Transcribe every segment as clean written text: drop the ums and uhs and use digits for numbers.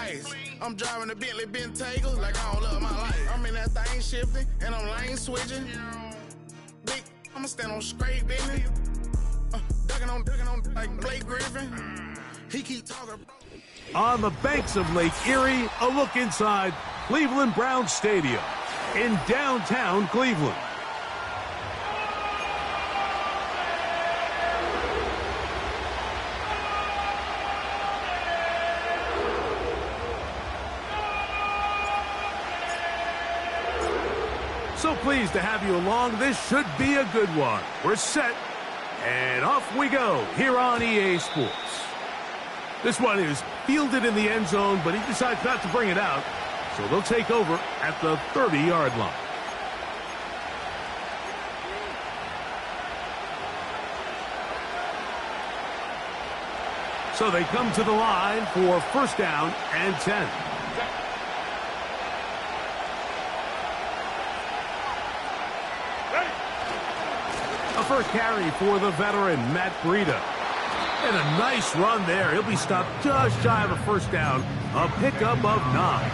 ice. I'm driving a Bentley Bentayga like I don't love my life. I'm in that thing shifting and I'm lane switching. Big, I'ma stand on straight business. Ducking on like Blake Griffin. He keep talking. On the banks of Lake Erie, a look inside Cleveland Browns Stadium in downtown Cleveland. So pleased to have you along. This should be a good one. We're set, and off we go here on EA Sports. This one is fielded in the end zone, but he decides not to bring it out, so they'll take over at the 30-yard line. So they come to the line for first down and 10. A first carry for the veteran, Matt Breida. And a nice run there. He'll be stopped just shy of a first down. A pickup of 9.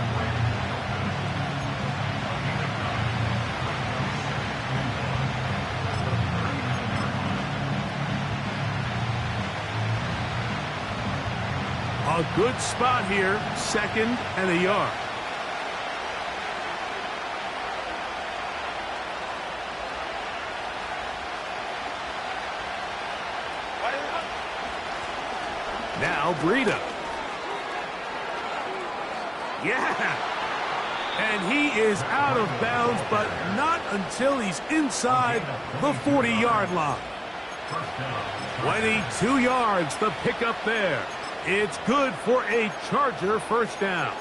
A good spot here. 2nd and a yard. Now Breida. Yeah. And he is out of bounds, but not until he's inside the 40-yard line. 22 yards, the pickup there. It's good for a Charger first down.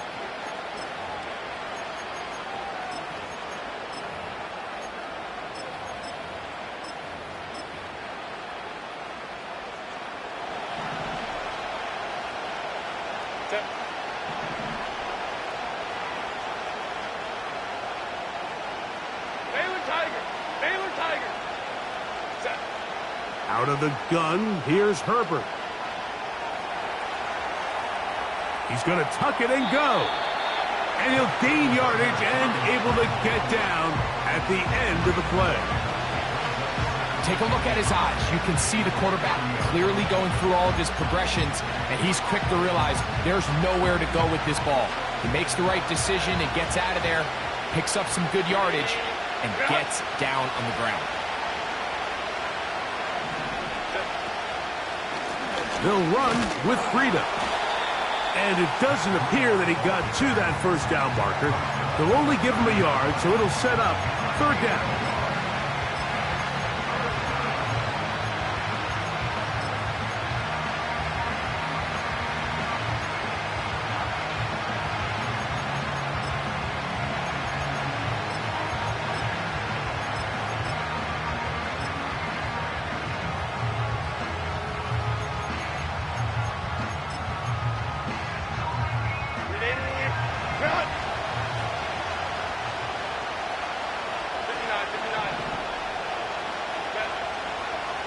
Out of the gun, here's Herbert. He's going to tuck it and go. And he'll gain yardage and able to get down at the end of the play. Take a look at his eyes. You can see the quarterback clearly going through all of his progressions, and he's quick to realize there's nowhere to go with this ball. He makes the right decision and gets out of there, picks up some good yardage, and gets down on the ground. They'll run with Breida. And it doesn't appear that he got to that first down marker. They'll only give him a yard, so it'll set up 3rd down.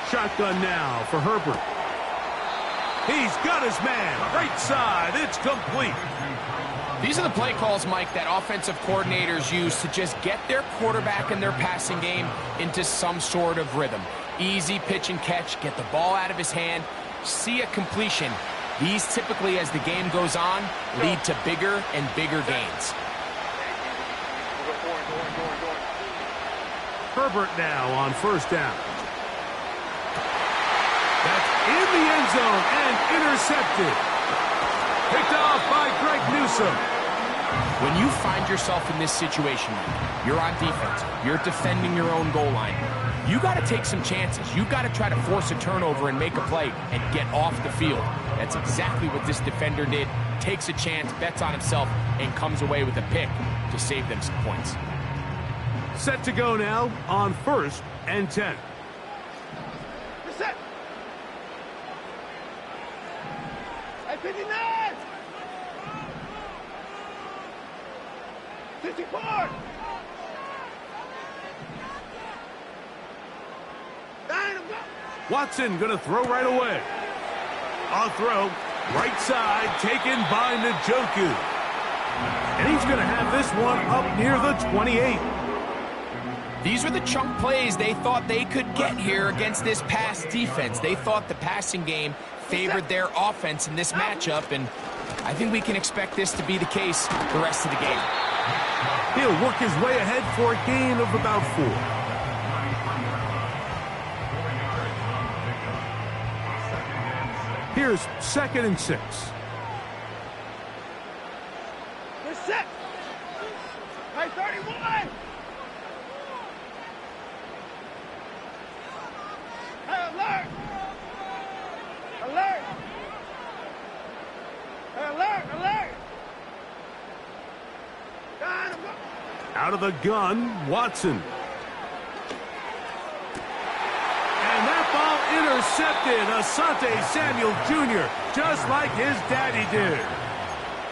Shotgun now for Herbert. He's got his man. Right side. It's complete. These are the play calls, Mike, that offensive coordinators use to just get their quarterback and their passing game into some sort of rhythm. Easy pitch and catch. Get the ball out of his hand. See a completion. These typically, as the game goes on, lead to bigger and bigger gains. Herbert now on first down. That's in the end zone and intercepted. Picked off by Greg Newsome. When you find yourself in this situation, you're on defense, you're defending your own goal line, you got to take some chances. You got to try to force a turnover and make a play and get off the field. That's exactly what this defender did. Takes a chance, bets on himself, and comes away with a pick to save them some points. Set to go now on 1st and 10. Set. 59. 54. Watson going to throw right away. On throw, right side, taken by Njoku. And he's going to have this one up near the 28. These are the chunk plays they thought they could get here against this pass defense. They thought the passing game favored their offense in this matchup, and I think we can expect this to be the case the rest of the game. He'll work his way ahead for a gain of about 4. Here's 2nd and 6. They're set. Hey, 31. Hey, alert. Alert. Hey, alert, alert. Out of the gun, Watson. And that ball intercepted. Asante Samuel Jr., just like his daddy did.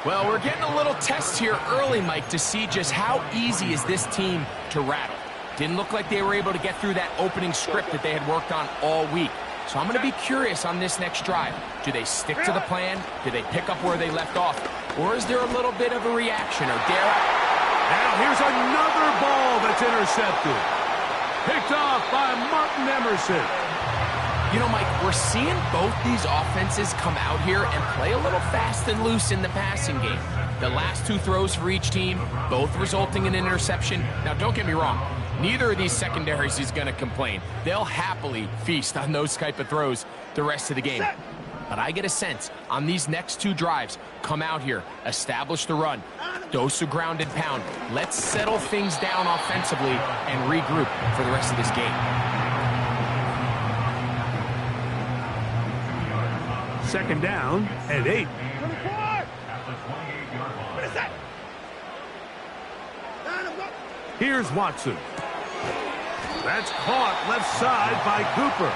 Well, we're getting a little test here early, Mike, to see just how easy is this team to rattle. Didn't look like they were able to get through that opening script that they had worked on all week. So I'm going to be curious on this next drive. Do they stick to the plan? Do they pick up where they left off? Or is there a little bit of a reaction? Or dare I? Now here's another ball that's intercepted. Picked off by Martin Emerson. You know, Mike, we're seeing both these offenses come out here and play a little fast and loose in the passing game. The last 2 throws for each team, both resulting in an interception. Now, don't get me wrong. Neither of these secondaries is going to complain. They'll happily feast on those type of throws the rest of the game. But I get a sense on these next 2 drives, come out here, establish the run, dose of ground and pound. Let's settle things down offensively and regroup for the rest of this game. 2nd down and 8. 24. What is that? Here's Watson. That's caught left side by Cooper.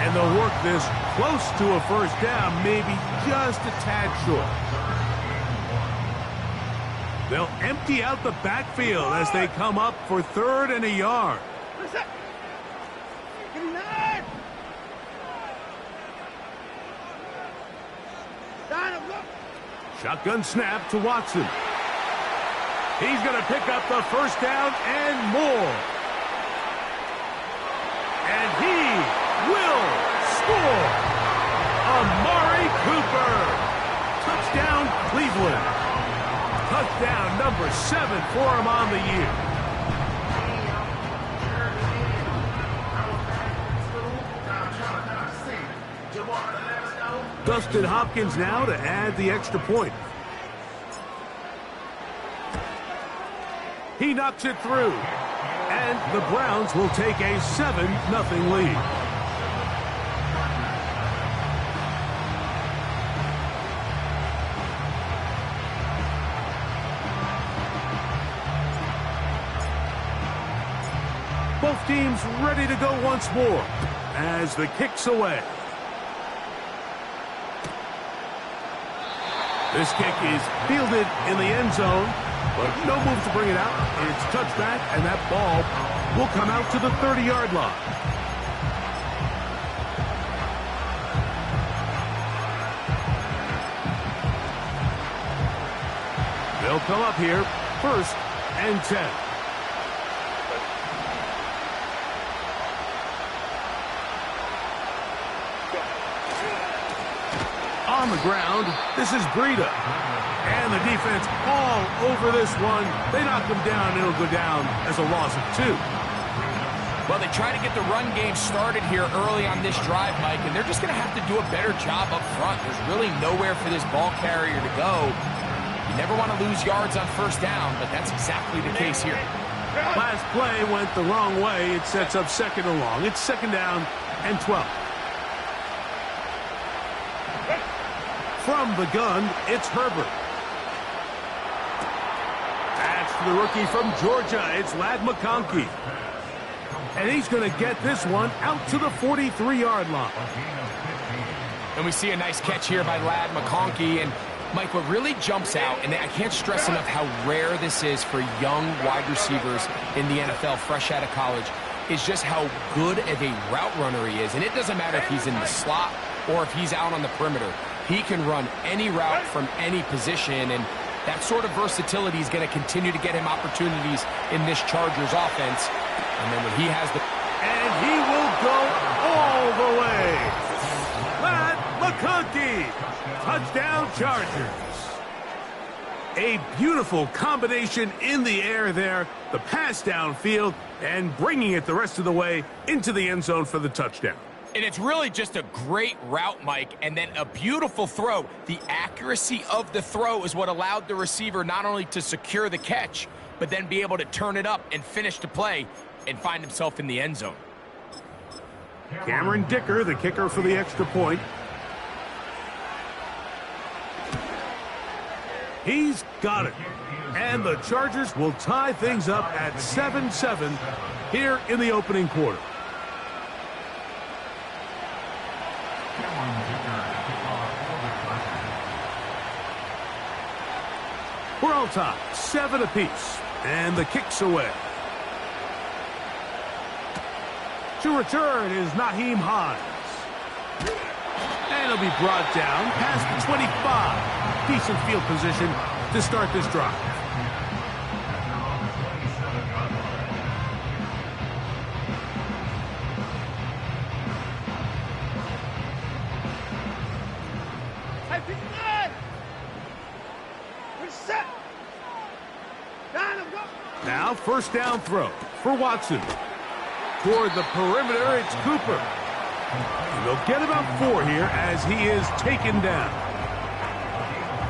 And they'll work this close to a 1st down, maybe just a tad short. They'll empty out the backfield as they come up for 3rd and a yard. What is that? 59. Shotgun snap to Watson. He's going to pick up the 1st down and more. And he will score. Amari Cooper. Touchdown, Cleveland. Touchdown number 7 for him on the year. Dustin Hopkins now to add the extra point. He knocks it through. And the Browns will take a 7-0 lead. Both teams ready to go once more as the kick's away. This kick is fielded in the end zone, but no move to bring it out. It's touchback, and that ball will come out to the 30-yard line. They'll come up here, 1st and 10. On the ground, this is Breida. And the defense all over this one. They knock him down, and it'll go down as a loss of 2. Well, they try to get the run game started here early on this drive, Mike, and they're just going to have to do a better job up front. There's really nowhere for this ball carrier to go. You never want to lose yards on 1st down, but that's exactly the case here. Last play went the wrong way. It sets up 2nd and long. It's 2nd down and 12. From the gun, it's Herbert. That's the rookie from Georgia. It's Ladd McConkey. And he's going to get this one out to the 43-yard line. And we see a nice catch here by Ladd McConkey. And, Mike, what really jumps out, and I can't stress enough how rare this is for young wide receivers in the NFL fresh out of college, is just how good of a route runner he is. And it doesn't matter if he's in the slot or if he's out on the perimeter. He can run any route from any position, and That sort of versatility is going to continue to get him opportunities in this Chargers offense. And then when he has the... And he will go all the way. Matt McConkey. Touchdown Chargers. A beautiful combination in the air there. The pass downfield and bringing it the rest of the way into the end zone for the touchdown. And it's really just a great route, Mike, and then a beautiful throw. The accuracy of the throw is what allowed the receiver not only to secure the catch, but then be able to turn it up and finish the play and find himself in the end zone. Cameron Dicker, the kicker for the extra point. He's got it. And the Chargers will tie things up at 7-7 here in the opening quarter. We're all tied, 7 apiece, and the kick's away. To return is Naheem Hines. And he'll be brought down past the 25. Decent field position to start this drive. Hey, 59! We're set! Down and go! Now first down throw for Watson. Toward the perimeter, it's Cooper. And they'll get about 4 here as he is taken down.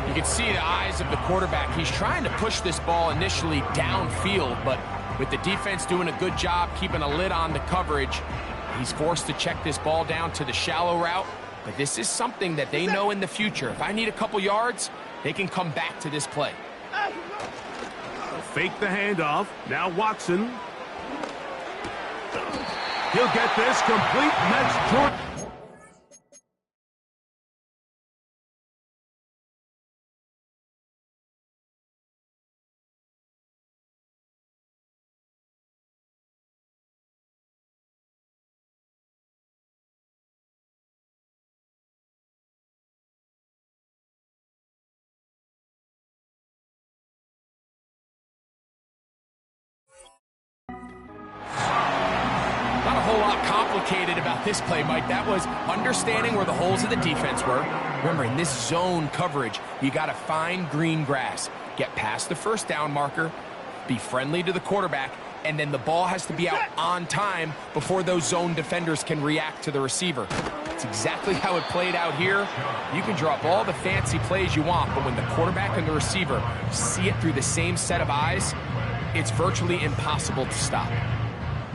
You can see the eyes of the quarterback. He's trying to push this ball initially downfield, but with the defense doing a good job keeping a lid on the coverage, he's forced to check this ball down to the shallow route. But this is something that they know in the future. If I need a couple yards, they can come back to this play. Fake the handoff. Now Watson. He'll get this complete, and that's Jordan. Not a whole lot complicated about this play, Mike. That was understanding where the holes of the defense were. Remember, in this zone coverage, you got to find green grass, get past the first down marker, be friendly to the quarterback, and then the ball has to be out on time before those zone defenders can react to the receiver. It's exactly how it played out here. You can draw up all the fancy plays you want, but when the quarterback and the receiver see it through the same set of eyes, it's virtually impossible to stop.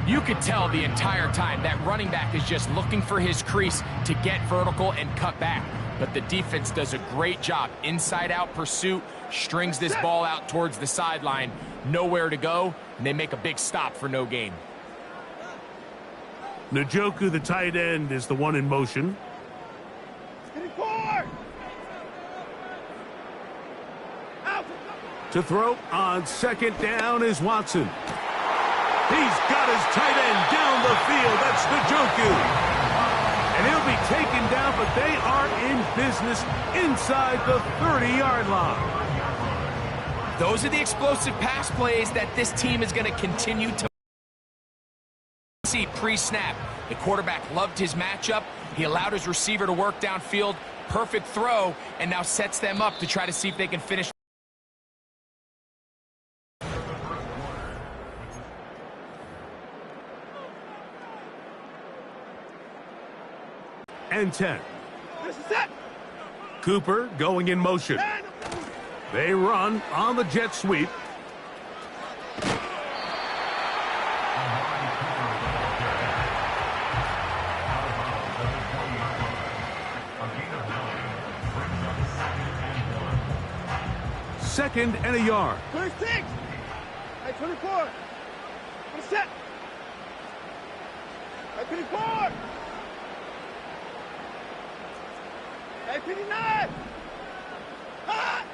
You could tell the entire time that running back is just looking for his crease to get vertical and cut back. But the defense does a great job. Inside-out pursuit, strings this ball out towards the sideline, nowhere to go, and they make a big stop for no gain. Njoku, the tight end, is the one in motion. To throw on second down is Watson. He's got his tight end down the field. That's Njoku. And he'll be taken down, but they are in business inside the 30-yard line. Those are the explosive pass plays that this team is going to continue to see pre-snap. The quarterback loved his matchup. He allowed his receiver to work downfield. Perfect throw, and now sets them up to try to see if they can finish. And 10. This is it. Cooper going in motion. They run on the jet sweep. Second and a yard. 26. At 24. I'm set. At 24. At 59. Ah!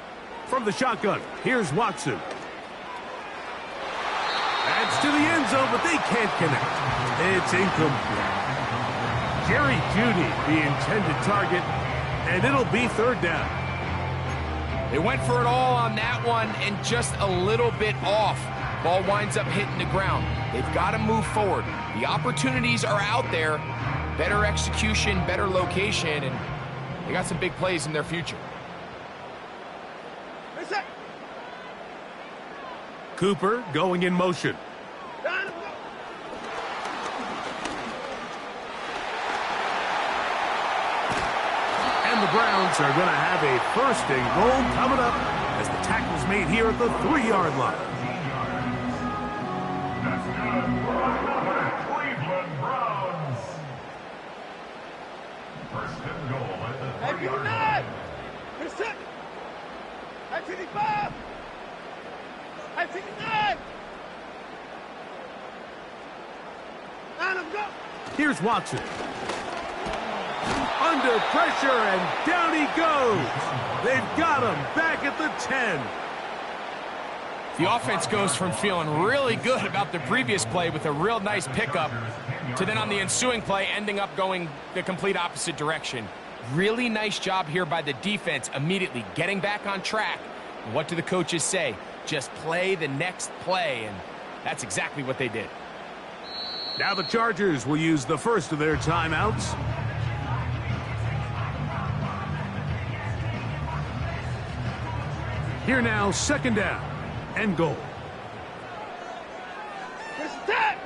From the shotgun, here's Watson. That's to the end zone, but they can't connect. It's incomplete. Jerry Jeudy, the intended target, and it'll be third down. They went for it all on that one and just a little bit off. Ball winds up hitting the ground. They've got to move forward. The opportunities are out there. Better execution, better location, and they got some big plays in their future. Cooper going in motion. And the Browns are going to have a 1st and goal coming up as the tackle's made here at the 3-yard line. That's good for another Cleveland Browns. 1st and goal at the 3-yard line. You're set. At 55. At 59. And I'm go. Here's Watson. Under pressure, and down he goes. They've got him back at the 10. The offense goes from feeling really good about the previous play with a real nice pickup to then on the ensuing play ending up going the complete opposite direction. Really nice job here by the defense immediately getting back on track. And what do the coaches say? Just play the next play, and that's exactly what they did. Now the Chargers will use the first of their timeouts. Here now, 2nd down and goal. Here's the tag.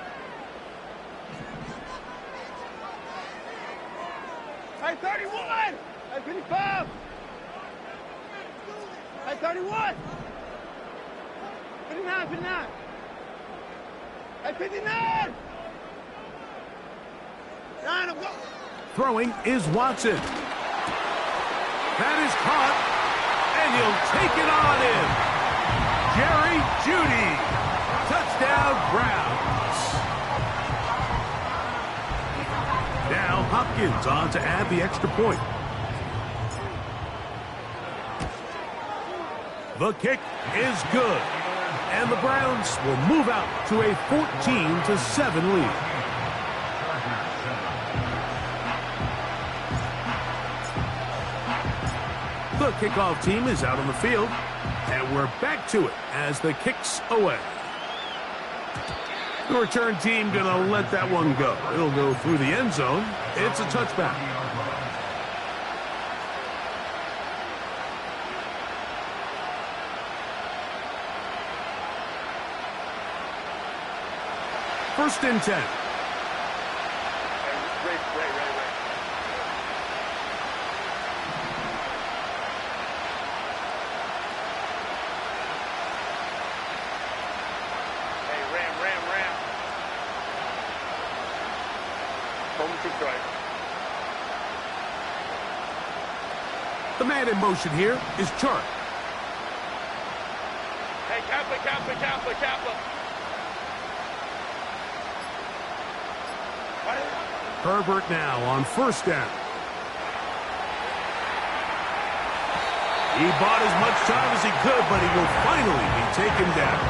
At 31. At 55. At 31. 59, 59. At 59. 9, I'm go. Throwing is Watson. That is caught, and he'll take it on in. Jerry Jeudy. Touchdown, Browns. Now Hopkins on to add the extra point. The kick is good, and the Browns will move out to a 14-7 lead. The kickoff team is out on the field, and we're back to it as the kick's away. The return team going to let that one go. It'll go through the end zone. It's a touchback. First and 10. The man in motion here is Chark. Hey, Kappa. Herbert now on 1st down. He bought as much time as he could, but he will finally be taken down.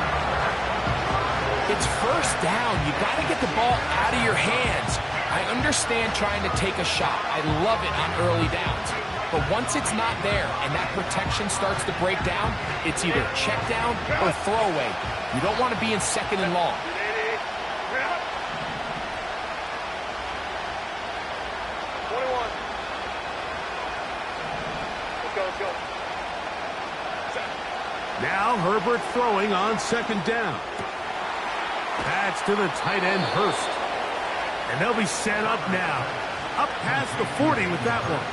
It's 1st down. You got to get the ball out of your hands. I understand trying to take a shot. I love it on early downs. But once it's not there and that protection starts to break down, it's either check down or throwaway. You don't want to be in 2nd and long. Now Herbert throwing on 2nd down. That's to the tight end, Hurst. And they'll be set up now. Up past the 40 with that one.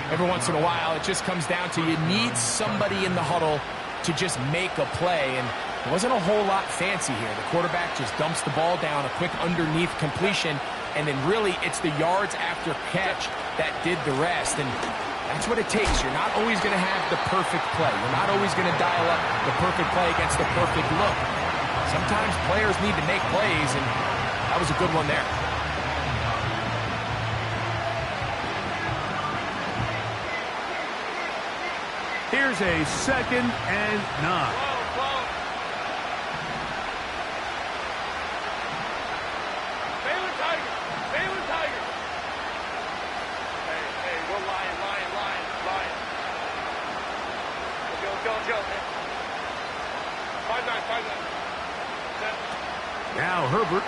Every once in a while, it just comes down to you need somebody in the huddle to just make a play. And it wasn't a whole lot fancy here. The quarterback just dumps the ball down, a quick underneath completion. And then really, it's the yards after catch that did the rest. And that's what it takes. You're not always going to have the perfect play. You're not always going to dial up the perfect play against the perfect look. Sometimes players need to make plays, and that was a good one there. Here's a 2nd and 9. Joe, man. 5'9", 5'9". Now Herbert.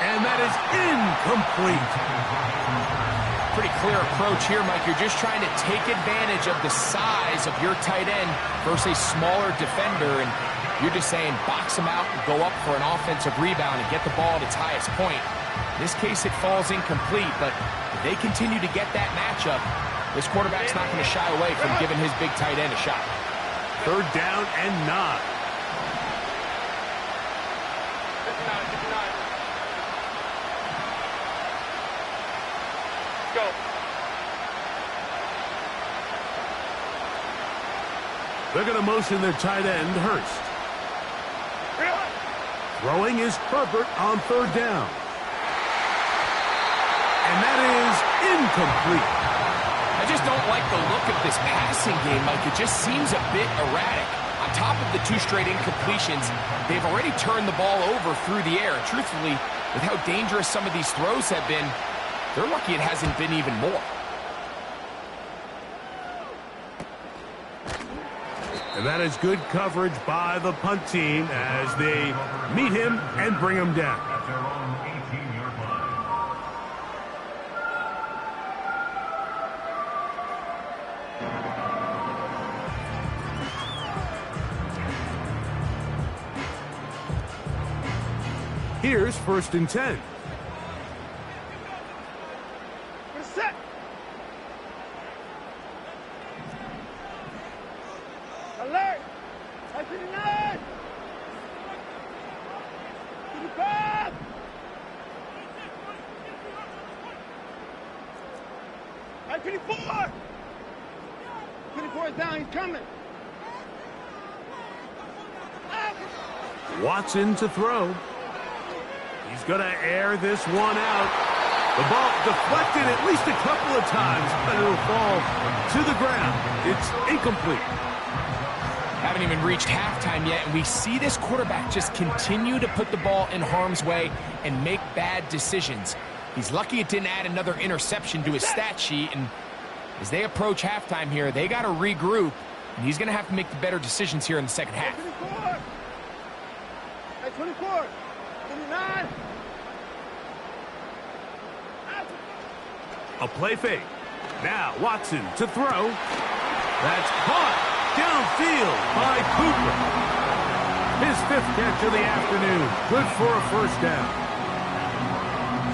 And that is incomplete. Pretty clear approach here, Mike. You're just trying to take advantage of the size of your tight end versus a smaller defender, and you're just saying box him out and go up for an offensive rebound and get the ball at its highest point. In this case, it falls incomplete, but if they continue to get that matchup, this quarterback's not going to shy away from giving his big tight end a shot. 3rd down and 9. 59. Go. They're going to motion their tight end, Hurst. Throwing is Herbert on 3rd down. And that is incomplete. I just don't like the look of this passing game, Mike. It just seems a bit erratic. On top of the 2 straight incompletions, they've already turned the ball over through the air. Truthfully, with how dangerous some of these throws have been, they're lucky it hasn't been even more. And that is good coverage by the punt team as they meet him and bring him down. At their own 18-yard line. Here's 1st and 10. We're set. Alert. 59. 55. 54. 54 is down. He's coming. Watson to throw. He's going to air this one out. The ball deflected at least a couple of times, but it'll fall to the ground. It's incomplete. Haven't even reached halftime yet, and we see this quarterback just continue to put the ball in harm's way and make bad decisions. He's lucky it didn't add another interception to his stat sheet, and as they approach halftime here, they got to regroup, and he's going to have to make the better decisions here in the second half. 24. 29. A play fake. Now Watson to throw. That's caught downfield by Cooper. His 5th catch of the afternoon. Good for a 1st down.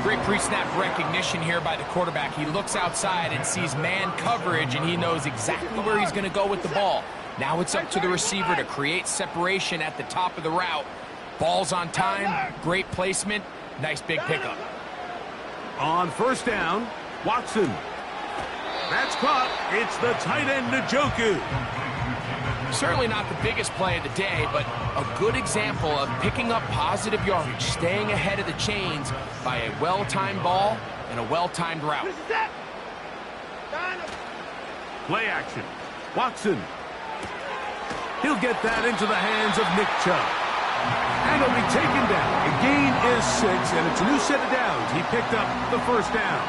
Great pre-snap recognition here by the quarterback. He looks outside and sees man coverage, and he knows exactly where he's going to go with the ball. Now it's up to the receiver to create separation at the top of the route. Ball's on time, great placement, nice big pickup. On 1st down, Watson. That's caught. It's the tight end, Njoku. Certainly not the biggest play of the day, but a good example of picking up positive yardage, staying ahead of the chains by a well-timed ball and a well-timed route. Play action. Watson. He'll get that into the hands of Nick Chubb. And he'll be taken down. The gain is 6, and it's a new set of downs. He picked up the 1st down.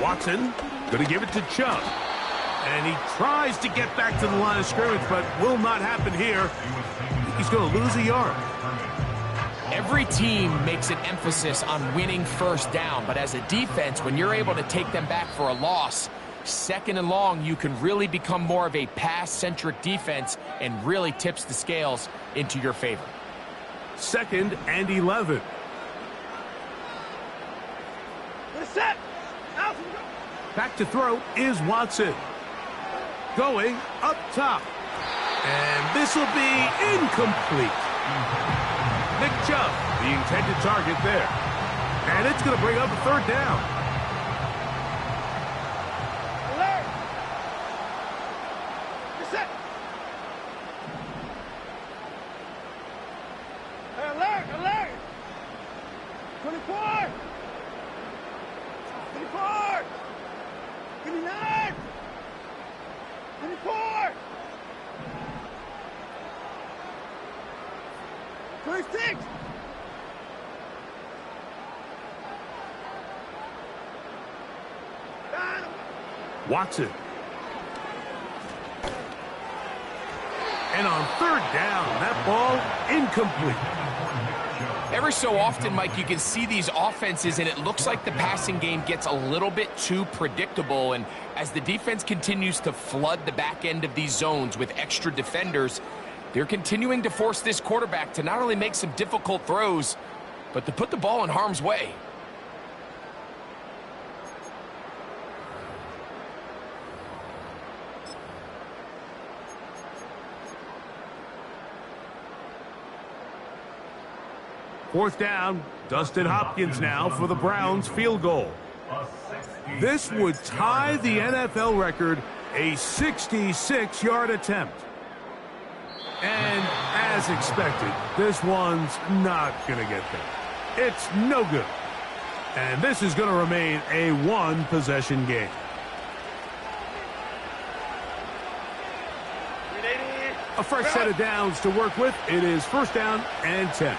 Watson going to give it to Chubb. And he tries to get back to the line of scrimmage, but will not happen here. He's going to lose a yard. Every team makes an emphasis on winning 1st down, but as a defense, when you're able to take them back for a loss, 2nd and long, you can really become more of a pass-centric defense and really tips the scales into your favor. 2nd and 11. We're set. Back to throw is Watson. Going up top. And this will be incomplete. Nick Chubb, the intended target there. And it's going to bring up a 3rd down. Alert. We're set. Alert, alert. 24. 24. 29. 24. 26. Watson. And on third down, that ball incomplete. Every so often, Mike, you can see these offenses, and it looks like the passing game gets a little bit too predictable. And as the defense continues to flood the back end of these zones with extra defenders, they're continuing to force this quarterback to not only make some difficult throws, but to put the ball in harm's way. Fourth down, Dustin Hopkins now for the Browns field goal. This would tie the NFL record, a 66-yard attempt. And as expected, this one's not going to get there. It's no good. And this is going to remain a one-possession game. A fresh set of downs to work with. It is first down and 10.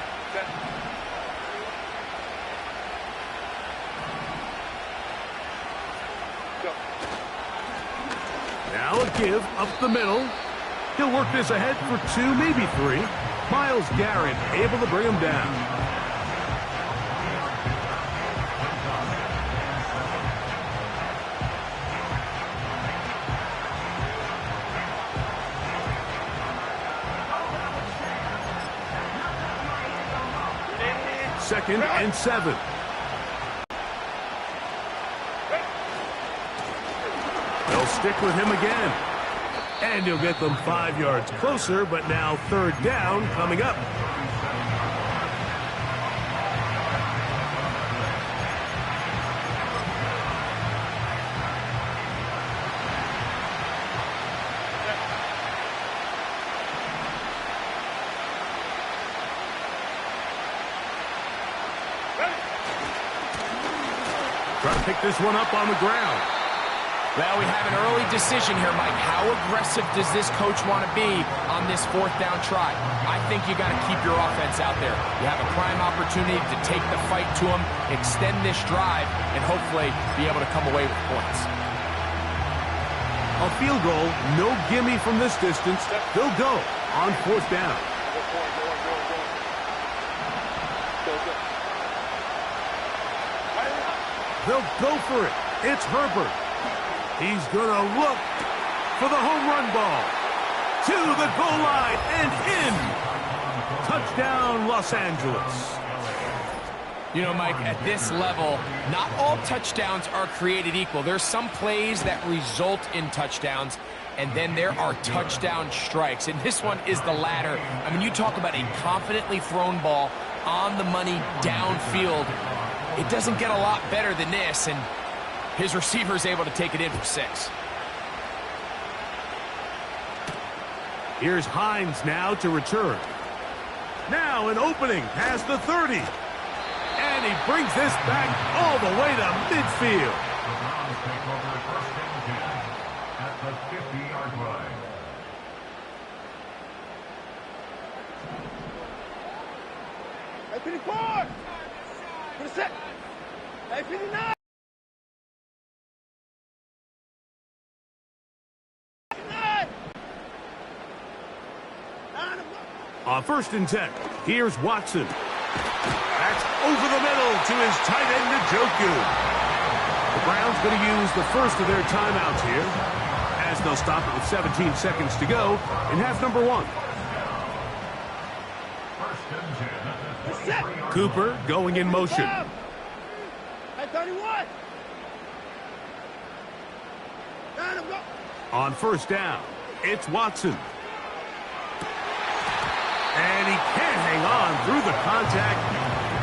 Now a give up the middle. He'll work this ahead for 2, maybe 3. Myles Garrett able to bring him down. Second and 7. They'll stick with him again. And he'll get them 5 yards closer, but now third down coming up. Try to pick this one up on the ground. Well, we have an early decision here, Mike. How aggressive does this coach want to be on this fourth down try? I think you got to keep your offense out there. You have a prime opportunity to take the fight to them, extend this drive, and hopefully be able to come away with points. A field goal, no gimme from this distance. They'll go on fourth down. They'll go for it. It's Herbert. He's going to look for the home run ball. To the goal line and in. Touchdown, Los Angeles. You know, Mike, at this level, not all touchdowns are created equal. There's some plays that result in touchdowns, and then there are touchdown strikes. And this one is the latter. I mean, you talk about a confidently thrown ball on the money downfield. It doesn't get a lot better than this, and his receiver's able to take it in for 6. Here's Hines now to return. Now an opening past the 30. And he brings this back all the way to midfield. The Browns take over first and 10 at the 50-yard line. Hey, 54! 56! Hey, 59! On first and 10, here's Watson. That's over the middle to his tight end, Njoku. The Browns going to use the first of their timeouts here, as they'll stop it with 17 seconds to go in half number 1. First and 10 at the Cooper going in motion. Hey, 31! On first down, it's Watson. And he can't hang on through the contact.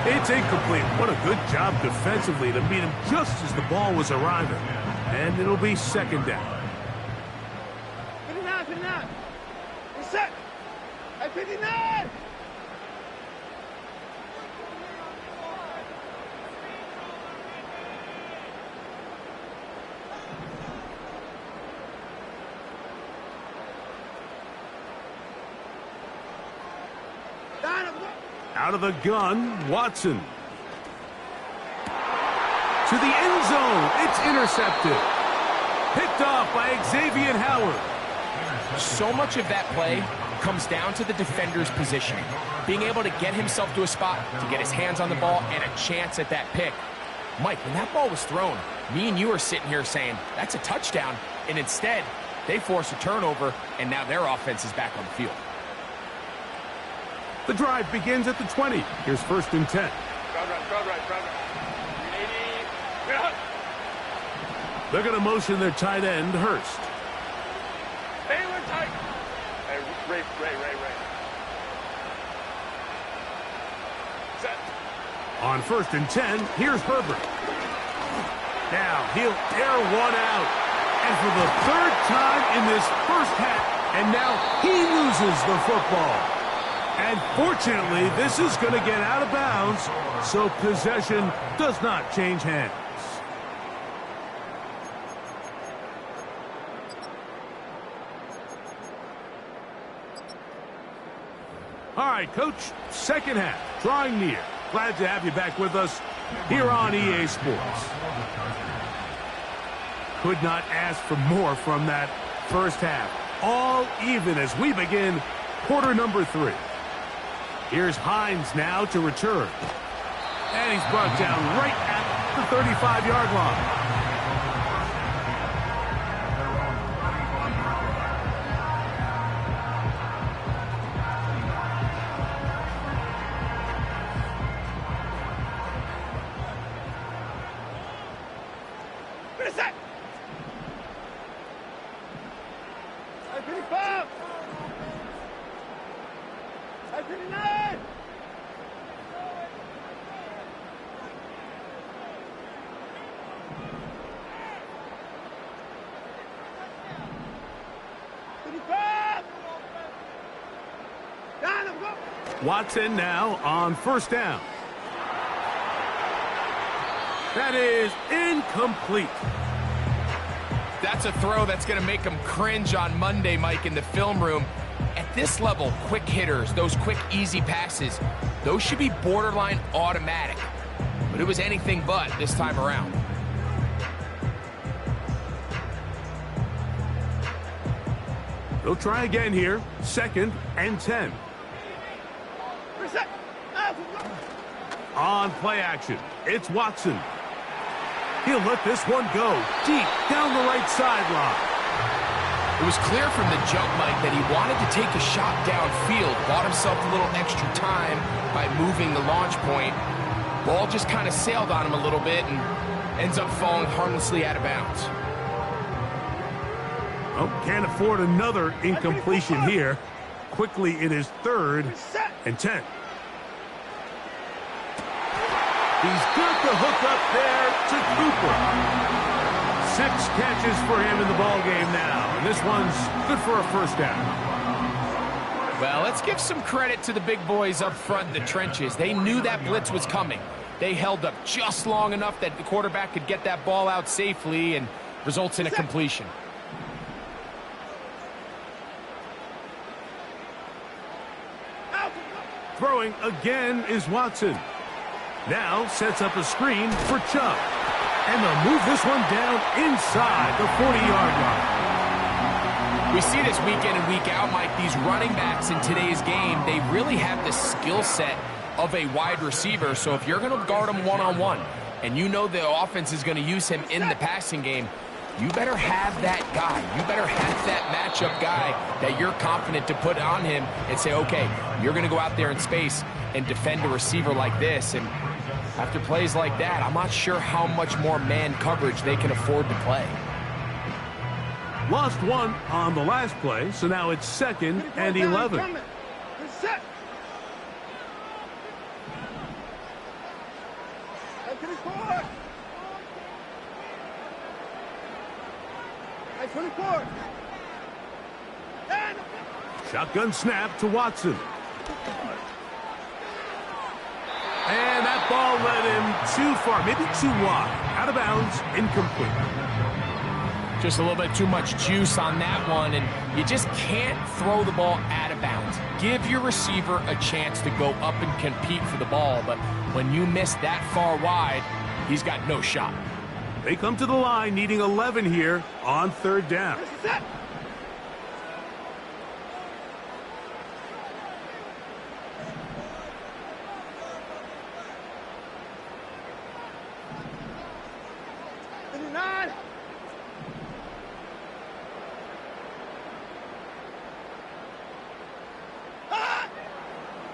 It's incomplete. What a good job defensively to meet him just as the ball was arriving. And it'll be second down. 59, 59. Reset. Hey, 59. Out of the gun, Watson. To the end zone. It's intercepted. Picked off by Xavier Howard. So much of that play comes down to the defender's positioning. Being able to get himself to a spot, to get his hands on the ball, and a chance at that pick. Mike, when that ball was thrown, me and you are sitting here saying, that's a touchdown. And instead, they force a turnover, and now their offense is back on the field. The drive begins at the 20. Here's 1st and 10. Crowd right. 380. Get up. They're going to motion their tight end, Hurst. Stay with tight. Hey, Ray. Set. On 1st and 10, here's Herbert. Now he'll air one out. And for the 3rd time in this first half, and now he loses the football. And fortunately, this is going to get out of bounds, so possession does not change hands. All right, Coach, 2nd half, drawing near. Glad to have you back with us here on EA Sports. Could not ask for more from that first half. All even as we begin quarter number 3. Here's Hines now to return. And he's brought down right at the 35-yard line. Watson now on 1st down. That is incomplete. That's a throw that's going to make them cringe on Monday, Mike, in the film room. At this level, quick hitters, those quick, easy passes, those should be borderline automatic. But it was anything but this time around. They'll try again here. 2nd and 10. On play action, it's Watson. He'll let this one go deep down the right sideline. It was clear from the jump, Mike, that he wanted to take a shot downfield, bought himself a little extra time by moving the launch point. Ball just kind of sailed on him a little bit and ends up falling harmlessly out of bounds. Oh, can't afford another incompletion here. Quickly, it is 3rd and 10. He's got the hook up there to Cooper. 6 catches for him in the ball game now, and this one's good for a 1st down. Well, let's give some credit to the big boys up front in the trenches. They knew that blitz was coming. They held up just long enough that the quarterback could get that ball out safely and results in a completion. Throwing again is Watson. Now sets up a screen for Chubb. And they'll move this one down inside the 40-yard line. We see this week in and week out, Mike. These running backs in today's game, they really have the skill set of a wide receiver. So if you're going to guard him one-on-one, and you know the offense is going to use him in the passing game, you better have that guy. You better have that matchup guy that you're confident to put on him and say, okay, you're going to go out there in space and defend a receiver like this. And after plays like that, I'm not sure how much more man coverage they can afford to play. Lost one on the last play, so now it's 2nd and 11. Set. I 24. Shotgun snap to Watson. And that ball led him too far, maybe too wide. Out of bounds, incomplete. Just a little bit too much juice on that one, and you just can't throw the ball out of bounds. Give your receiver a chance to go up and compete for the ball, but when you miss that far wide, he's got no shot. They come to the line needing 11 here on third down. Set.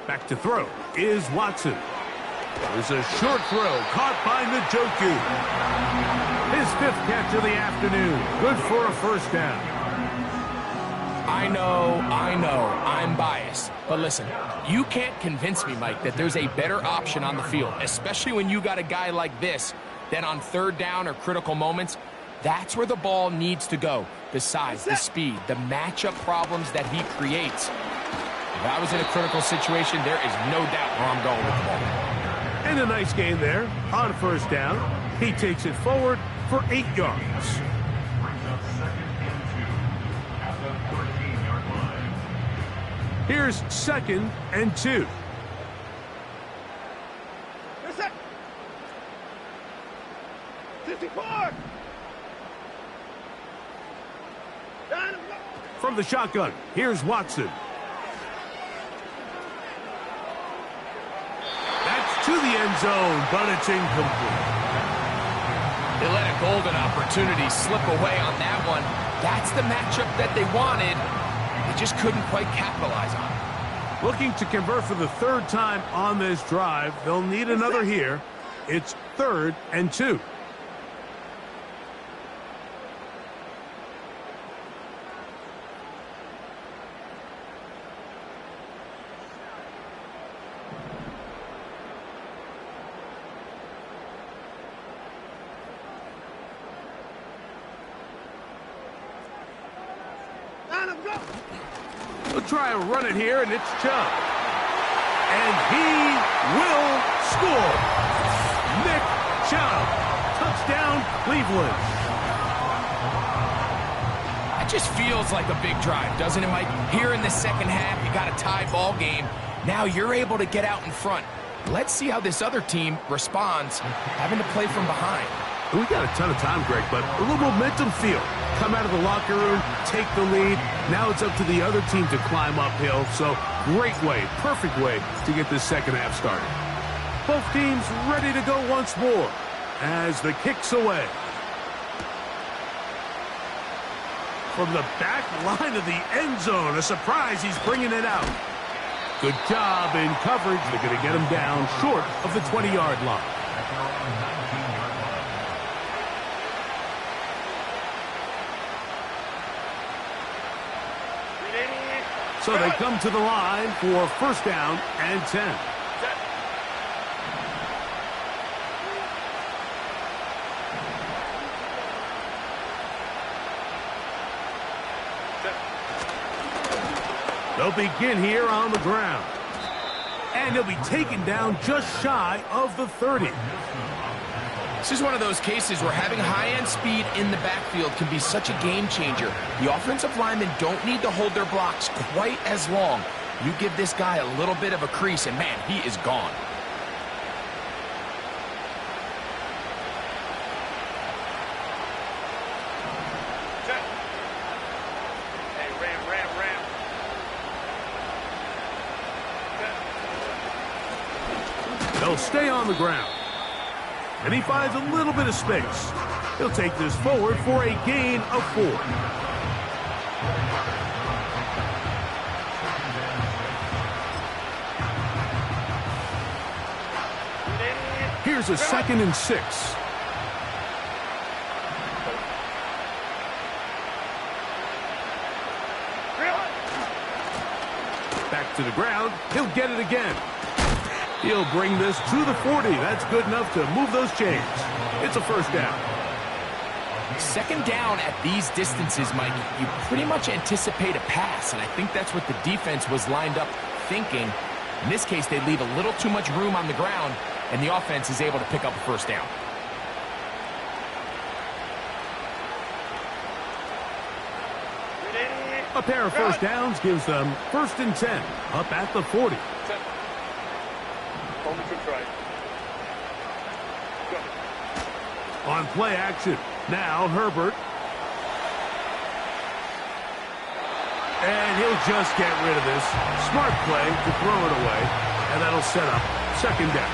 Back to throw is Watson. There's a short throw caught by Njoku. His 5th catch of the afternoon. Good for a first down. I know, I'm biased. But listen, you can't convince me, Mike, that there's a better option on the field, especially when you got a guy like this, that on third down or critical moments, that's where the ball needs to go. The size, the speed, the matchup problems that he creates. If I was in a critical situation, there is no doubt where I'm going with the ball. And a nice gain there on first down. He takes it forward for 8 yards. Brings up 2nd and 2 at the 13-yard line. Here's 2nd and 2. Set. 54. From the shotgun, here's Watson. To the end zone, but it's incomplete. They let a golden opportunity slip away on that one. That's the matchup that they wanted. They just couldn't quite capitalize on it. Looking to convert for the 3rd time on this drive. They'll need another here. It's 3rd and 2. They'll try and run it here, and it's Chubb. And he will score. Nick Chubb. Touchdown, Cleveland. That just feels like a big drive, doesn't it, Mike? Here in the second half, you got a tie ball game. Now you're able to get out in front. Let's see how this other team responds, having to play from behind. We got a ton of time, Greg, but a little momentum feel. Come out of the locker room, take the lead. Now it's up to the other team to climb uphill. So great way, perfect way to get this second half started. Both teams ready to go once more as the kick's away. From the back line of the end zone, a surprise, he's bringing it out. Good job in coverage. They're going to get him down short of the 20-yard line. So they come to the line for first down and 10. They'll begin here on the ground. And they'll be taken down just shy of the 30. This is one of those cases where having high-end speed in the backfield can be such a game changer. The offensive linemen don't need to hold their blocks quite as long. You give this guy a little bit of a crease, and man, he is gone. They'll stay on the ground. And he finds a little bit of space. He'll take this forward for a gain of 4. Here's a 2nd and 6. Back to the ground. He'll get it again. He'll bring this to the 40. That's good enough to move those chains. It's a first down. Second down at these distances, Mike, you pretty much anticipate a pass, and I think that's what the defense was lined up thinking. In this case, they leave a little too much room on the ground, and the offense is able to pick up a first down. A pair of first downs gives them 1st and 10 up at the 40. On play action, now Herbert. And he'll just get rid of this. Smart play to throw it away, and that'll set up second down.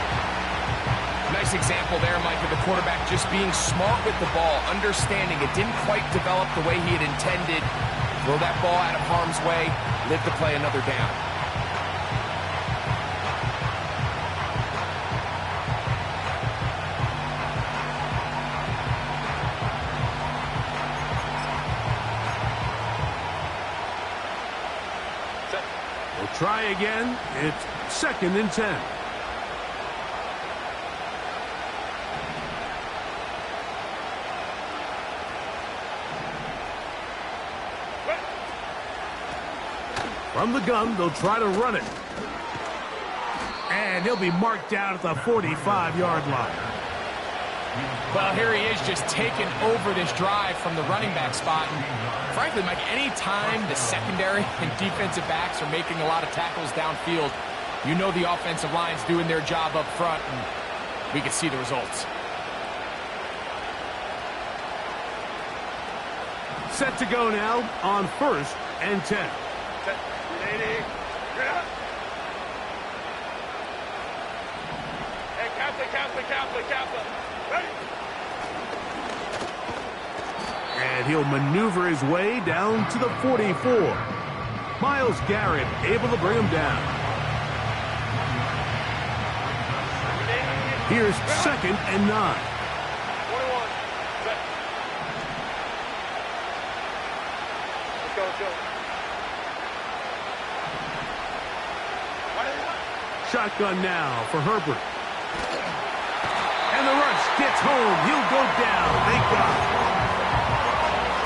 Nice example there, Mike, of the quarterback just being smart with the ball, understanding it didn't quite develop the way he had intended. Throw that ball out of harm's way, live to play another down. We'll try again. It's 2nd and 10. From the gun, they'll try to run it. And he'll be marked down at the 45-yard line. Well, here he is just taking over this drive from the running back spot. And frankly, Mike, any time the secondary and defensive backs are making a lot of tackles downfield, you know the offensive line's doing their job up front, and we can see the results. Set to go now on 1st and 10. And he'll maneuver his way down to the 44. Myles Garrett able to bring him down. Here's 2nd and 9. Shotgun now for Herbert. And the rush gets home. He'll go down. They got it.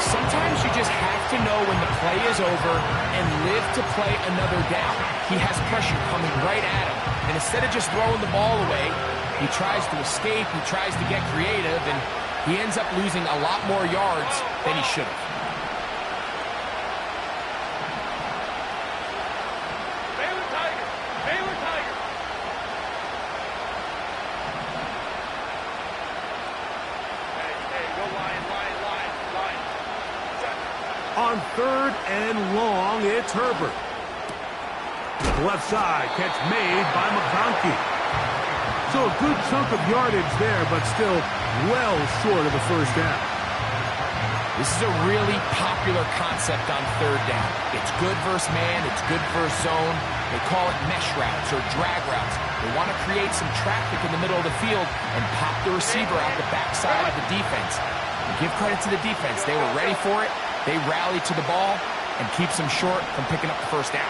Sometimes you just have to know when the play is over and live to play another down. He has pressure coming right at him. And instead of just throwing the ball away, he tries to escape, he tries to get creative, and he ends up losing a lot more yards than he should have. On 3rd and long, it's Herbert. Left side, catch made by McConkey. So a good chunk of yardage there, but still well short of the first down. This is a really popular concept on 3rd down. It's good versus man, it's good versus zone. They call it mesh routes or drag routes. They want to create some traffic in the middle of the field and pop the receiver out the backside of the defense. And give credit to the defense. They were ready for it. They rally to the ball and keeps them short from picking up the first down.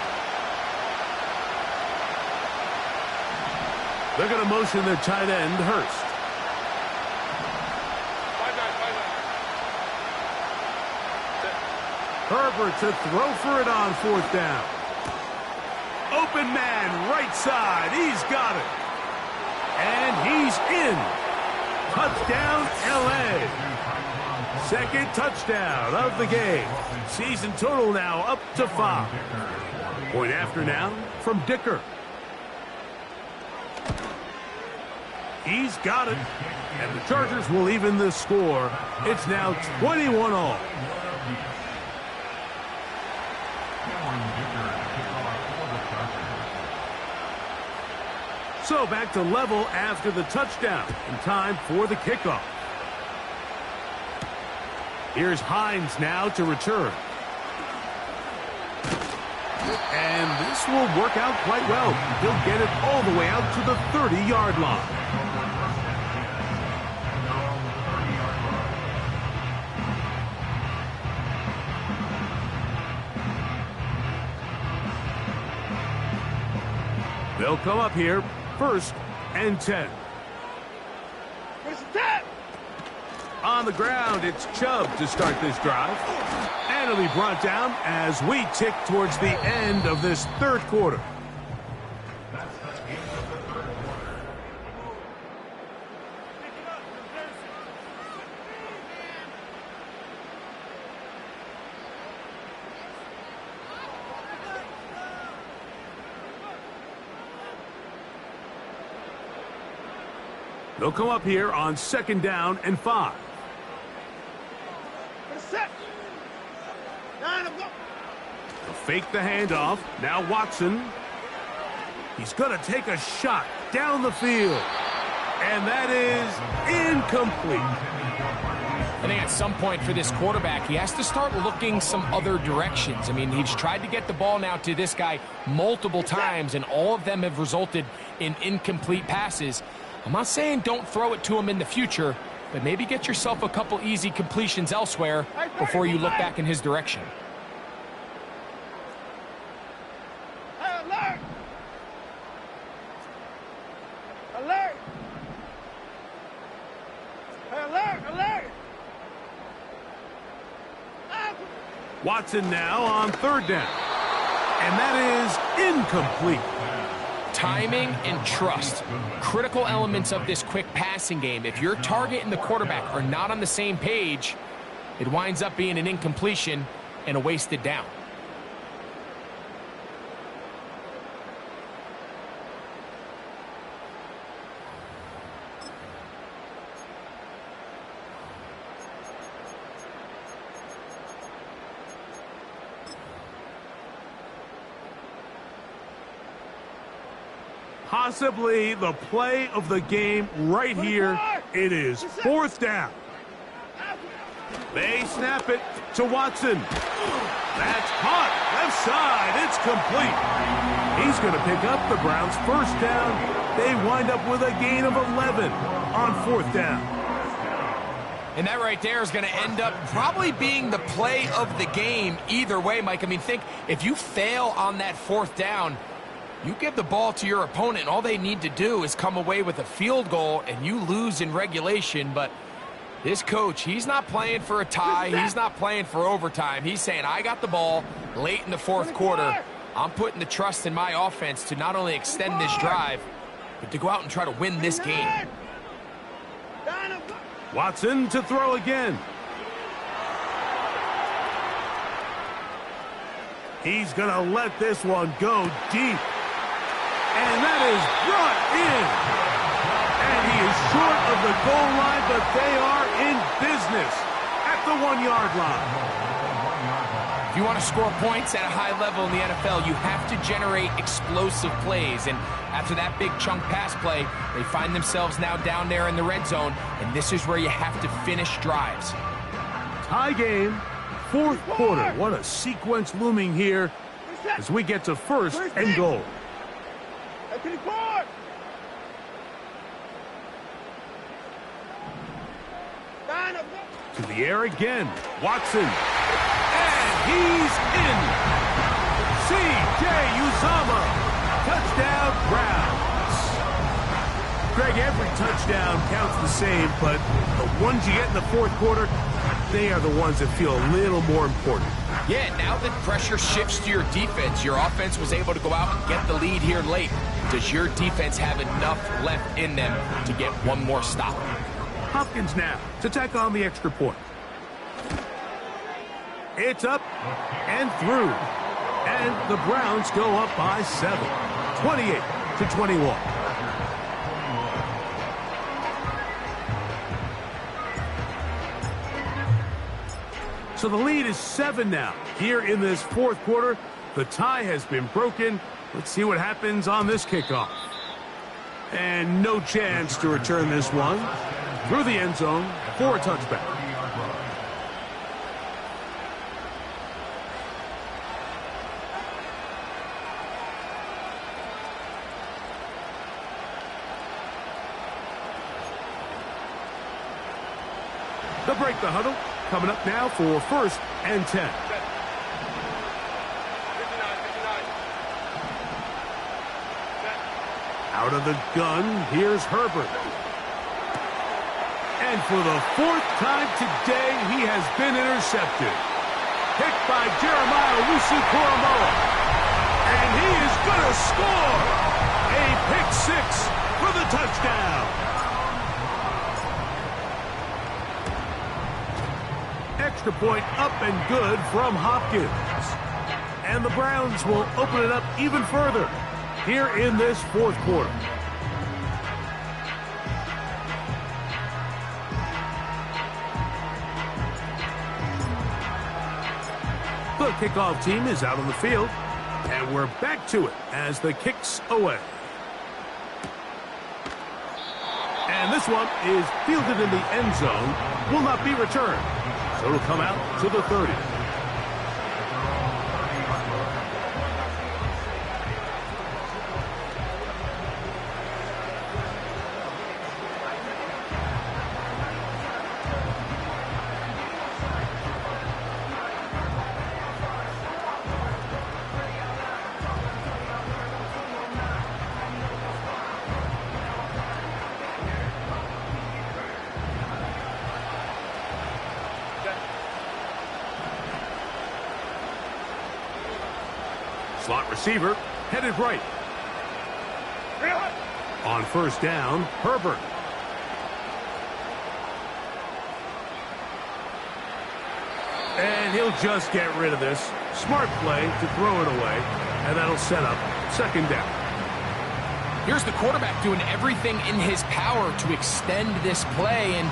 They're going to motion their tight end, Hurst. Herbert to throw for it on 4th down. Open man, right side. He's got it. And he's in. Touchdown, L.A. 2nd touchdown of the game. Season total now up to 5. Point after now from Dicker. He's got it. And the Chargers will even the score. It's now 21 all. So back to level after the touchdown. And time for the kickoff. Here's Hines now to return. And this will work out quite well. He'll get it all the way out to the 30-yard line. They'll come up here, 1st and 10. On the ground, it's Chubb to start this drive. And it'll be brought down as we tick towards the end of this 3rd quarter. They'll come up here on 2nd down and 5. Set. Line up. They'll fake the handoff. Now Watson. He's going to take a shot down the field. And that is incomplete. I think at some point for this quarterback, he has to start looking some other directions. I mean, he's tried to get the ball now to this guy multiple times, and all of them have resulted in incomplete passes. I'm not saying don't throw it to him in the future, but maybe get yourself a couple easy completions elsewhere before you look back in his direction. Alert! Alert! Alert! Alert! Watson now on 3rd down. And that is incomplete. Timing and trust, critical elements of this quick passing game. If your target and the quarterback are not on the same page, it winds up being an incompletion and a wasted down. Possibly the play of the game right here. It is 4th down. They snap it to Watson. That's caught. Left side. It's complete. He's going to pick up the Browns' 1st down. They wind up with a gain of 11 on 4th down. And that right there is going to end up probably being the play of the game either way, Mike. I mean, think if you fail on that 4th down, you give the ball to your opponent, and all they need to do is come away with a field goal, and you lose in regulation. But this coach, he's not playing for a tie. He's not playing for overtime. He's saying, I got the ball late in the 4th quarter. I'm putting the trust in my offense to not only extend this drive, but to go out and try to win this game. Watson to throw again. He's going to let this one go deep. And that is brought in. And he is short of the goal line, but they are in business at the 1-yard line. If you want to score points at a high level in the NFL, you have to generate explosive plays. And after that big chunk pass play, they find themselves now down there in the red zone. And this is where you have to finish drives. Tie game, 4th quarter. What a sequence looming here as we get to 1st and goal. To the air again. Watson. And he's in. C.J. Uzomah. Touchdown, Browns. Greg, every touchdown counts the same, but the ones you get in the 4th quarter, they are the ones that feel a little more important. Yeah, now that pressure shifts to your defense, your offense was able to go out and get the lead here late. Does your defense have enough left in them to get one more stop? Hopkins now to tack on the extra point. It's up and through. And the Browns go up by 7, 28-21. So the lead is 7 now. Here in this 4th quarter, the tie has been broken. Let's see what happens on this kickoff. And no chance to return this one through the end zone for a touchback. They'll break the huddle. Coming up now for 1st and 10. Out of the gun, here's Herbert. And for the 4th time today, he has been intercepted. Picked by Jeremiah Owusu-Koramoah. And he is going to score. A pick 6 for the touchdown. Extra point up and good from Hopkins. And the Browns will open it up even further here in this 4th quarter. The kickoff team is out on the field, and we're back to it as the kick's away. And this one is fielded in the end zone, will not be returned. So it'll come out to the 30. Slot receiver, headed right. On first down, Herbert. And he'll just get rid of this. Smart play to throw it away, and that'll set up second down. Here's the quarterback doing everything in his power to extend this play, and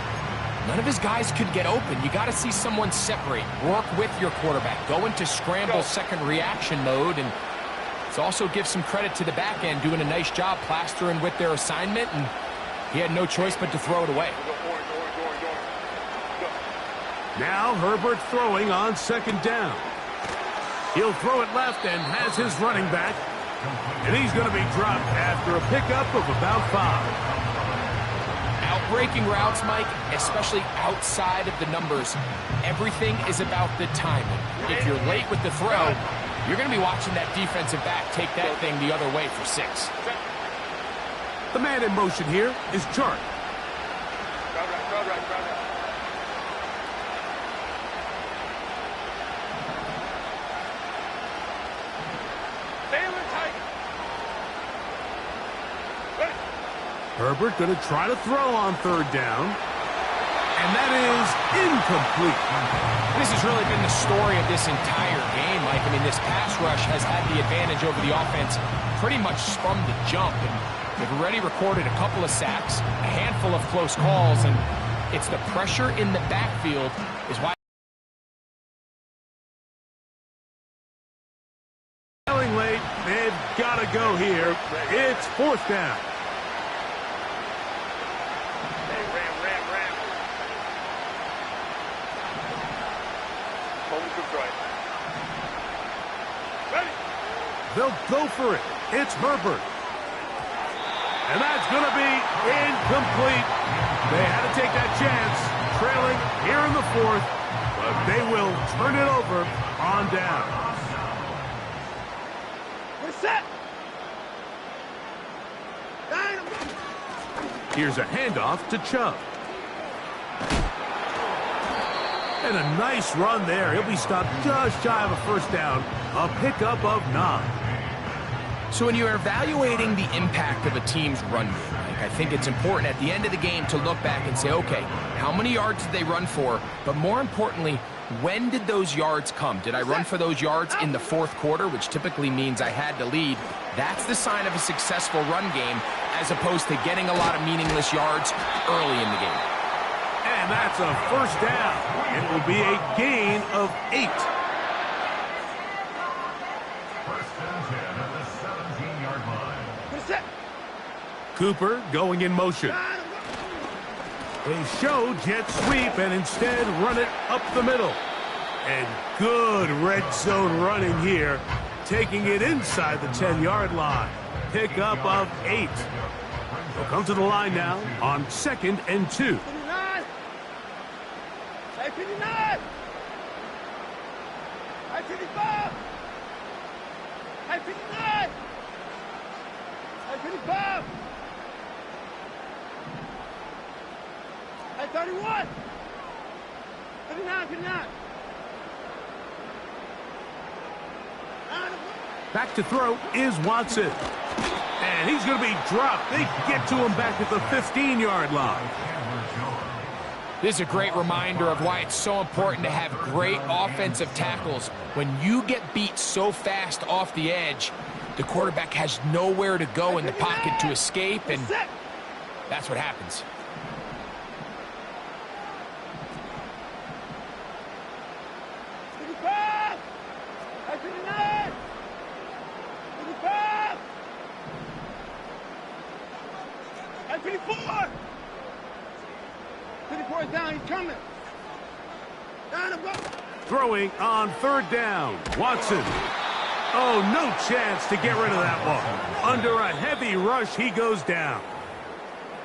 none of his guys could get open. You got to see someone separate, work with your quarterback, go into scramble second reaction mode, and it also gives some credit to the back end doing a nice job plastering with their assignment, and he had no choice but to throw it away. Now Herbert throwing on second down. He'll throw it left and has his running back, and he's going to be dropped after a pickup of about 5. Breaking routes, Mike, especially outside of the numbers, everything is about the timing. If you're late with the throw, you're going to be watching that defensive back take that thing the other way for 6. The man in motion here is Chark. Herbert going to try to throw on third down. And that is incomplete. This has really been the story of this entire game, Mike. I mean, this pass rush has had the advantage over the offense pretty much from the jump. And they've already recorded a couple of sacks, a handful of close calls, and it's the pressure in the backfield is why. Late, they've got to go here. It's fourth down. They'll go for it. It's Herbert. And that's going to be incomplete. They had to take that chance, trailing here in the fourth, but they will turn it over on down. We're set. Here's a handoff to Chubb. And a nice run there. He'll be stopped just shy of a first down. A pickup of 9. So when you're evaluating the impact of a team's run game, I think it's important at the end of the game to look back and say, okay, how many yards did they run for? But more importantly, when did those yards come? Did I run for those yards in the fourth quarter, which typically means I had to lead? That's the sign of a successful run game, as opposed to getting a lot of meaningless yards early in the game. And that's a first down. It will be a gain of 8. Cooper going in motion. They show jet sweep and instead run it up the middle. And good red zone running here, taking it inside the 10-yard line. Pickup of 8. They'll come to the line now on 2nd and 2. 59! 55! 59! 55! 31! 59, 59! Back to throw is Watson. And he's going to be dropped. They get to him back at the 15-yard line. This is a great reminder of why it's so important to have great offensive tackles. When you get beat so fast off the edge, the quarterback has nowhere to go in the pocket to escape, and that's what happens. 24 down, he's coming. Down the ball. Throwing on third down. Watson. Oh, no chance to get rid of that one. Under a heavy rush, he goes down.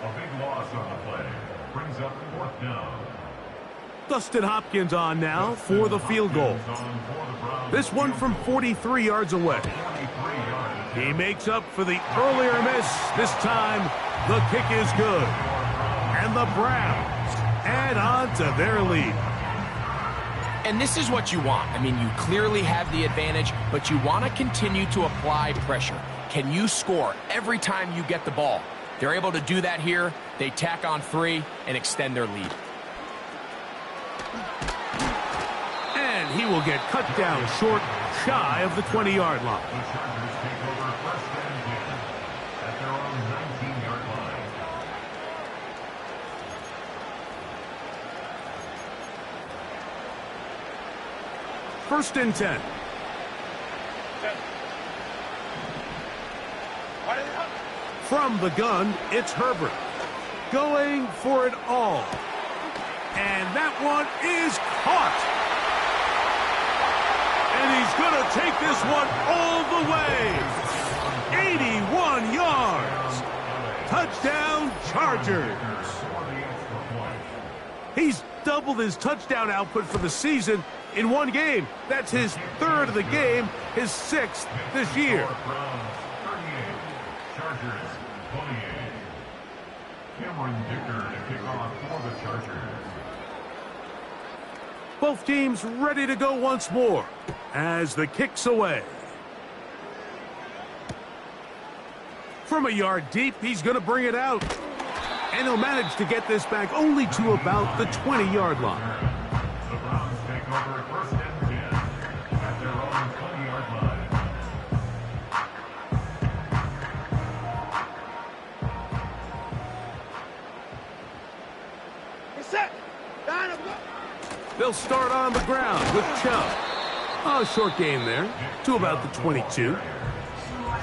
A big loss on the play. Brings up fourth down. Dustin Hopkins on now for the field goal. This one from 43 yards away. He makes up for the earlier miss. This time, the kick is good. And the Browns add on to their lead. And this is what you want. I mean, you clearly have the advantage, but you want to continue to apply pressure. Can you score every time you get the ball? They're able to do that here. They tack on 3 and extend their lead. And he will get cut down short, shy of the 20-yard line. The Chargers take over first and 10 at their own 19-yard line. First and 10. From the gun, it's Herbert. Going for it all. And that one is caught. And he's going to take this one all the way. 81 yards. Touchdown, Chargers. He's doubled his touchdown output for the season in one game. That's his 3rd of the game, his 6th this year. Browns 38, Chargers 28. Cameron Dicker to kick off for the Chargers. Both teams ready to go once more as the kick's away. From a yard deep, he's going to bring it out. And he'll manage to get this back only to about the 20-yard line. The Browns take over first and 10 at their own 20-yard line. We're set. Down the ball. They'll start on the ground with Chubb. A short game there to about the 22.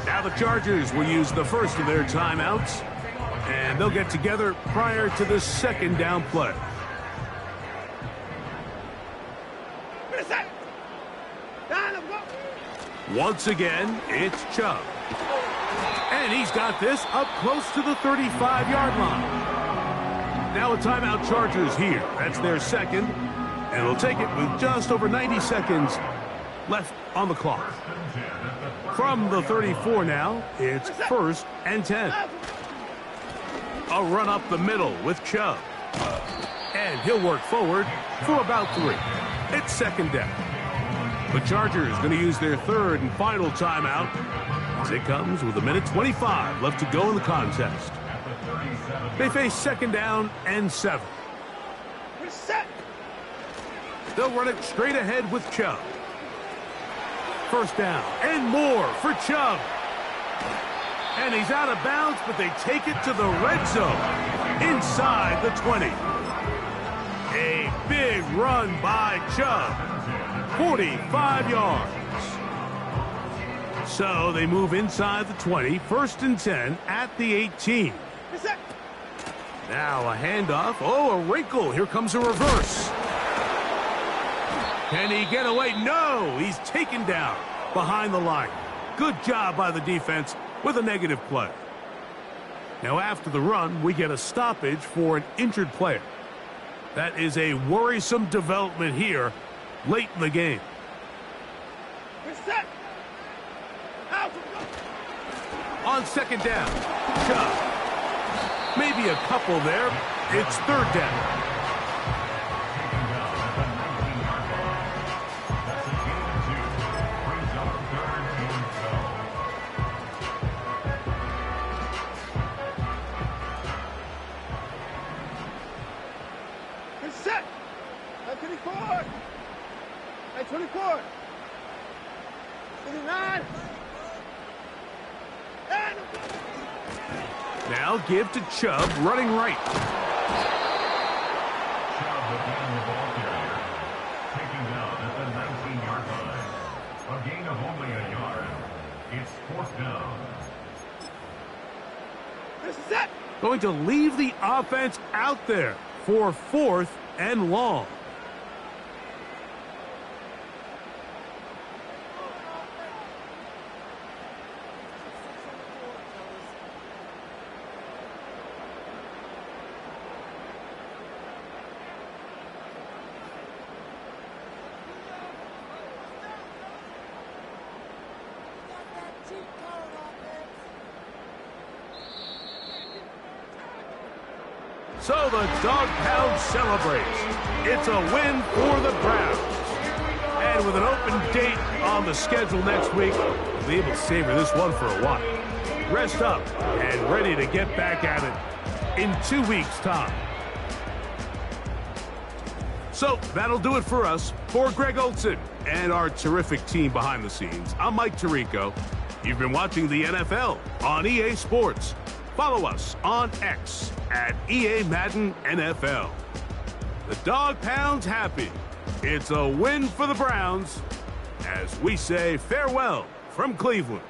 Now the Chargers will use the first of their timeouts, and they'll get together prior to the second down play. We're set. Down the ball. Once again, it's Chubb. And he's got this up close to the 35-yard line. Now a timeout Chargers here. That's their second. And they'll take it with just over 90 seconds left on the clock. From the 34 now, it's first and 10. A run up the middle with Chubb. And he'll work forward for about 3. It's second down. The Chargers going to use their third and final timeout as it comes with 1:25 left to go in the contest. They face second down and 7. We're set. They'll run it straight ahead with Chubb. First down and more for Chubb. And he's out of bounds, but they take it to the red zone inside the 20. A big run by Chubb. 45 yards. So they move inside the 20, first and 10 at the 18. We're set. Now a handoff. Oh, a wrinkle. Here comes a reverse. Can he get away? No, he's taken down behind the line. Good job by the defense with a negative play. Now after the run, we get a stoppage for an injured player. That is a worrisome development here late in the game. We're set. Out. On second down, Chubb. Maybe a couple there. It's third down. We're set. 24. 24. 29. And Now give to Chubb, running right. Chubb will gain the ball carrier. Taken down at the 19-yard line. A gain of only a yard. It's fourth down. we're set. Going to leave the offense out there. for 4th and long. So the Dog Pound celebrates. It's a win for the Browns. And with an open date on the schedule next week, we'll be able to savor this one for a while. Rest up and ready to get back at it in 2 weeks' time. So that'll do it for us. For Greg Olson and our terrific team behind the scenes, I'm Mike Tirico. You've been watching the NFL on EA Sports. Follow us on X at EA Madden NFL. The Dog Pound's happy. It's a win for the Browns as we say farewell from Cleveland.